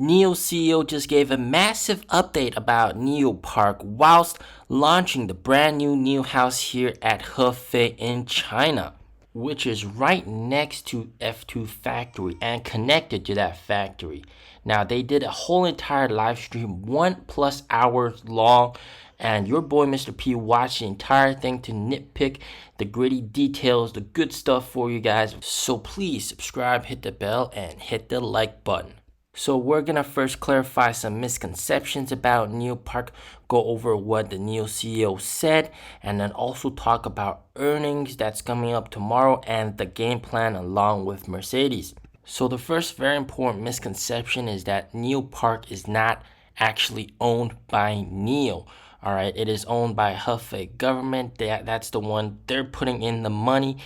Nio CEO just gave a massive update about Nio Park whilst launching the brand new Nio house here at Hefei in China, which is right next to F2 factory and connected to that factory. Now they did a whole entire live stream, 1+ hours long, and your boy Mr. P watched the entire thing to nitpick the gritty details, the good stuff for you guys. So please subscribe, hit the bell, and hit the like button. So we're gonna first clarify some misconceptions about Nio Park, go over what the Nio CEO said, and then also talk about earnings that's coming up tomorrow and the game plan along with Mercedes. So the first very important misconception is that Nio Park is not actually owned by Nio. All right, it is owned by Hefei government. That's the one, they're putting in the money.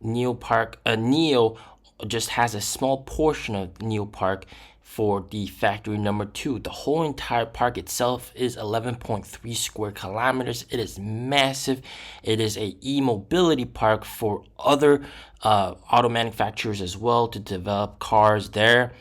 Nio just has a small portion of Nio Park for the factory number 2. The whole entire park itself is 11.3 square kilometers. It is massive. It is a e-mobility park for other auto manufacturers as well to develop cars there.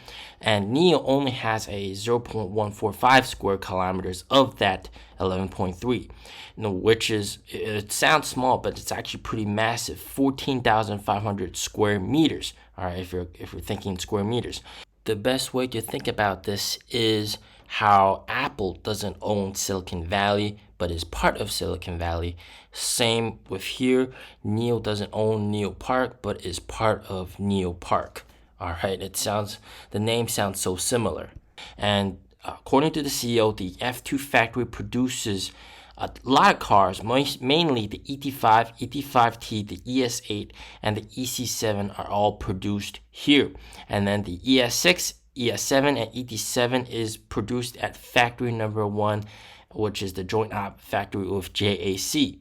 And Nio only has a 0.145 square kilometers of that 11.3, which is, it sounds small, but it's actually pretty massive, 14,500 square meters. All right, if you're thinking square meters. The best way to think about this is how Apple doesn't own Silicon Valley, but is part of Silicon Valley. Same with here. Nio doesn't own Nio Park, but is part of Nio Park. All right, the name sounds so similar. And according to the CEO, the F2 factory produces a lot of cars, mainly the ET5, ET5T, the ES8, and the EC7 are all produced here. And then the ES6, ES7, and ET7 is produced at factory number 1, which is the joint op factory with JAC.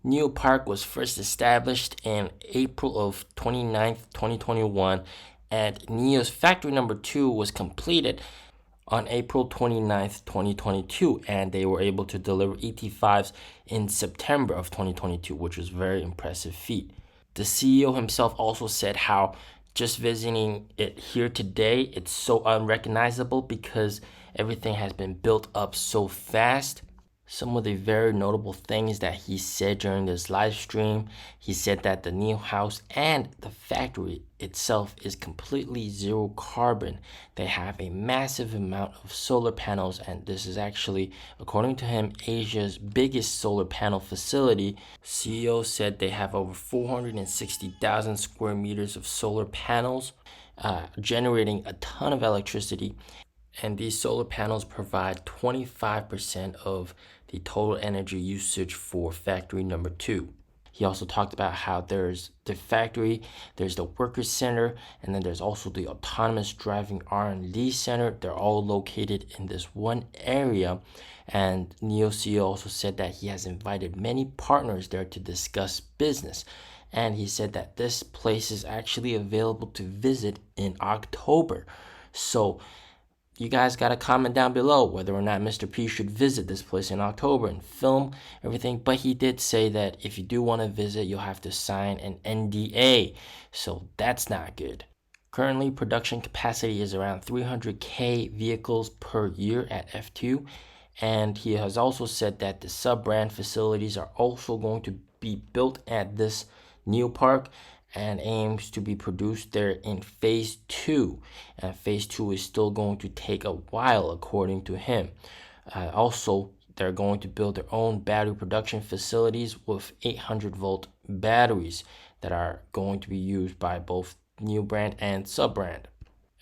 Nio Park was first established in April of 29th, 2021, and Nio's factory number 2 was completed on April 29th, 2022, and they were able to deliver ET5s in September of 2022, which was a very impressive feat. The CEO himself also said how just visiting it here today, it's so unrecognizable because everything has been built up so fast. Some of the very notable things that he said during this live stream, he said that the Nio house and the factory itself is completely zero carbon. They have a massive amount of solar panels, and this is actually, according to him, Asia's biggest solar panel facility. CEO said they have over 460,000 square meters of solar panels, generating a ton of electricity. And these solar panels provide 25% of the total energy usage for factory number 2. He also talked about how there's the factory, there's the workers center, and then there's also the autonomous driving R&D center. They're all located in this one area. And Nio CEO also said that he has invited many partners there to discuss business. And he said that this place is actually available to visit in October. So you guys got to comment down below whether or not Mr. P should visit this place in October and film everything. But he did say that if you do want to visit, you'll have to sign an NDA. So that's not good. Currently, production capacity is around 300K vehicles per year at F2. And he has also said that the sub-brand facilities are also going to be built at this Nio Park and aims to be produced there in phase 2, and phase 2 is still going to take a while according to him. Also, they're going to build their own battery production facilities with 800-volt batteries that are going to be used by both Nio brand and sub-brand.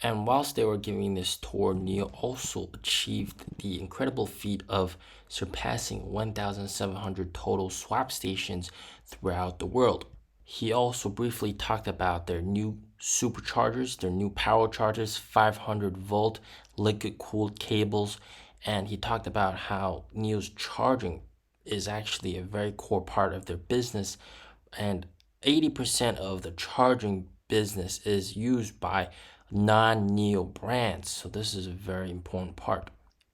And whilst they were giving this tour, Nio also achieved the incredible feat of surpassing 1,700 total swap stations throughout the world. He also briefly talked about their new superchargers, their new power chargers, 500-volt liquid-cooled cables, and he talked about how Nio's charging is actually a very core part of their business, and 80% of the charging business is used by non-Nio brands, so this is a very important part.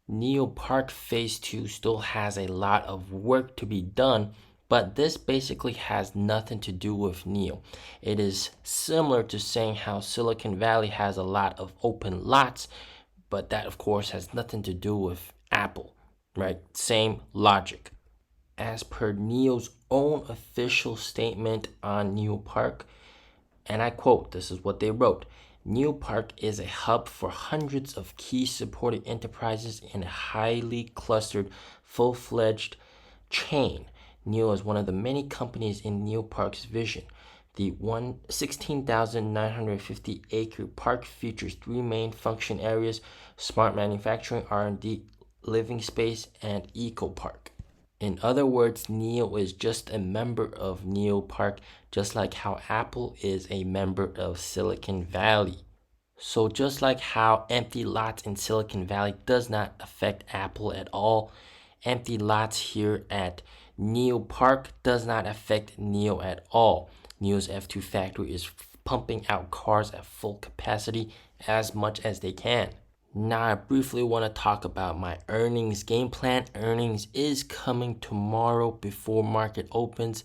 Nio Park Phase 2 still has a lot of work to be done, but this basically has nothing to do with Nio. It is similar to saying how Silicon Valley has a lot of open lots, But that, of course, has nothing to do with Apple, right? Same logic. As per Nio's own official statement on Nio Park, and I quote, this is what they wrote: Nio Park is a hub for hundreds of key supported enterprises in a highly clustered, full-fledged chain. Nio is one of the many companies in Nio Park's vision. The 16,950-acre park features three main function areas: smart manufacturing, R&D, living space, and eco park. In other words, Nio is just a member of Nio Park, just like how Apple is a member of Silicon Valley. So just like how empty lots in Silicon Valley does not affect Apple at all, empty lots here at Nio Park does not affect Nio at all. Nio's F2 factory is pumping out cars at full capacity as much as they can. Now I briefly want to talk about my earnings game plan. Earnings is coming tomorrow before market opens,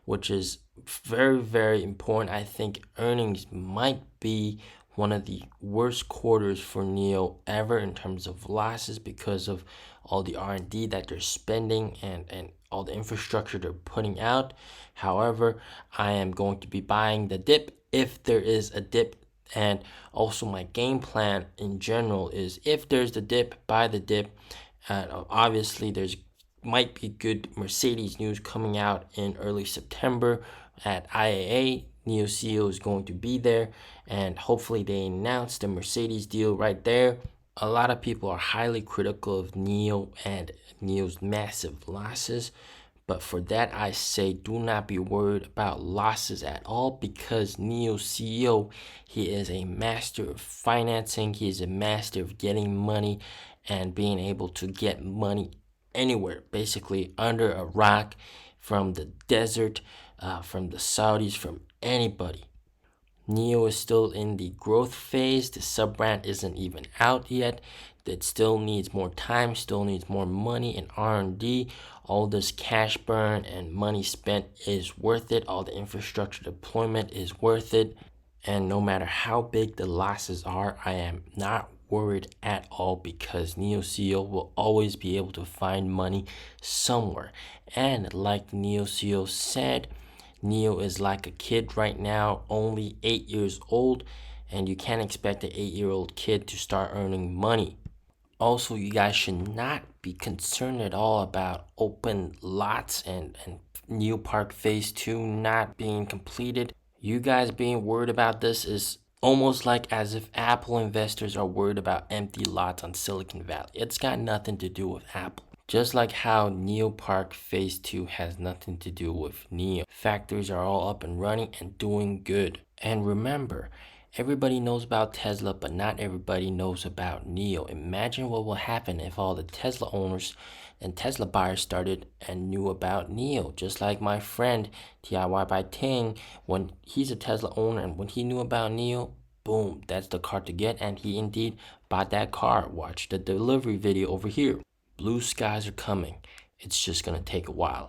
which is very, very important. I think earnings might be one of the worst quarters for Nio ever in terms of losses because of all the R&D that they're spending and all the infrastructure they're putting out. However, I am going to be buying the dip if there is a dip. And also my game plan in general is, if there's the dip, buy the dip. Obviously there's might be good Mercedes news coming out in early September at IAA. Nio CEO is going to be there, and hopefully they announce the Mercedes deal right there. A lot of people are highly critical of Nio and Nio's massive losses, but for that I say do not be worried about losses at all, because Nio CEO, he is a master of financing. He is a master of getting money and being able to get money anywhere, basically under a rock, from the desert, from the Saudis, from anybody. Nio is still in the growth phase. The sub brand isn't even out yet. It still needs more time, still needs more money and R&D. All this cash burn and money spent is worth it. All the infrastructure deployment is worth it. And no matter how big the losses are, I am not worried at all, because Nio CEO will always be able to find money somewhere. And like Nio CEO said, Nio is like a kid right now, only 8 years old, and you can't expect an 8-year-old kid to start earning money. Also, you guys should not be concerned at all about open lots and Nio Park Phase 2 not being completed. You guys being worried about this is almost like as if Apple investors are worried about empty lots on Silicon Valley. It's got nothing to do with Apple. Just like how Nio Park Phase 2 has nothing to do with Nio. Factories are all up and running and doing good. And remember, everybody knows about Tesla, but not everybody knows about Nio. Imagine what will happen if all the Tesla owners and Tesla buyers started and knew about Nio. Just like my friend DIY by Ting, when he's a Tesla owner and when he knew about Nio, boom, that's the car to get. And he indeed bought that car. Watch the delivery video over here. Blue skies are coming. It's just going to take a while.